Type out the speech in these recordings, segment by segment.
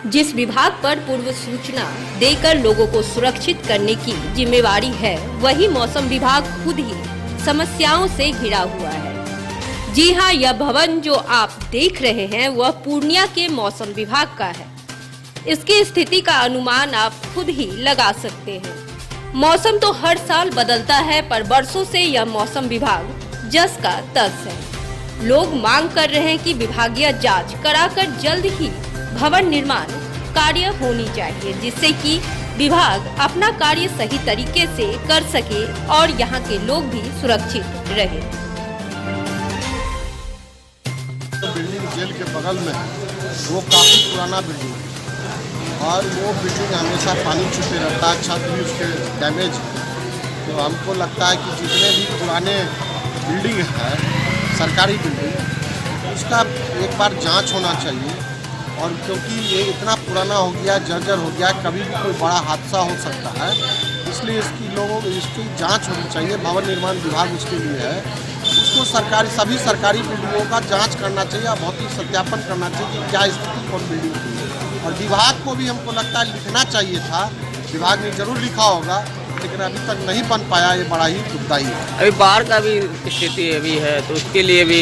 जिस विभाग पर पूर्व सूचना देकर लोगों को सुरक्षित करने की जिम्मेवारी है, वही मौसम विभाग खुद ही समस्याओं से घिरा हुआ है। जी हां, यह भवन जो आप देख रहे हैं वह पूर्णिया के मौसम विभाग का है। इसकी स्थिति का अनुमान आप खुद ही लगा सकते हैं। मौसम तो हर साल बदलता है, पर बरसों से यह मौसम विभाग जस का तस है। लोग मांग कर रहे हैं कि विभागीय जांच कराकर जल्द ही भवन निर्माण कार्य होनी चाहिए, जिससे कि विभाग अपना कार्य सही तरीके से कर सके और यहाँ के लोग भी सुरक्षित रहे। तो बिल्डिंग जेल के बगल में वो काफ़ी पुराना बिल्डिंग है और वो बिल्डिंग हमेशा पानी छूते रहता है, छत भी उसके डैमेज। तो हमको लगता है कि जितने भी पुराने बिल्डिंग है, सरकारी बिल्डिंग, उसका एक बार जांच होना चाहिए। और क्योंकि ये इतना पुराना हो गया, जर्जर हो गया, कभी भी कोई बड़ा हादसा हो सकता है, इसलिए इसकी जांच होनी चाहिए। भवन निर्माण विभाग उसके लिए है, उसको सभी सरकारी बिल्डिंगों का जांच करना चाहिए, भौतिक सत्यापन करना चाहिए कि क्या स्थिति कौन बिल्डिंग की है। और विभाग को भी हमको लगता है लिखना चाहिए था, विभाग ने जरूर लिखा होगा, लेकिन अभी तक नहीं बन पाया। ये बड़ा ही दुखदायी है। अभी बाढ़ का भी स्थिति अभी है, तो उसके लिए भी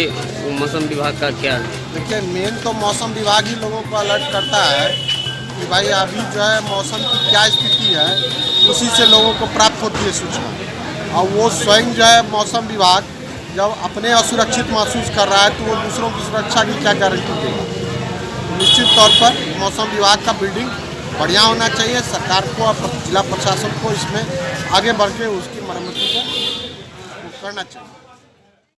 मौसम विभाग का क्या है? देखिए, मेन तो मौसम विभाग ही लोगों को अलर्ट करता है कि भाई अभी जो है मौसम की क्या स्थिति है, उसी से लोगों को प्राप्त होती है सूचना। और वो स्वयं जो है मौसम विभाग जब अपने असुरक्षित महसूस कर रहा है, तो वो दूसरों की सुरक्षा की क्या गारंटी देगा। निश्चित तौर पर मौसम विभाग का बिल्डिंग बढ़िया होना चाहिए। सरकार को और जिला प्रशासन को इसमें आगे बढ़ के उसकी मरम्मती को करना चाहिए।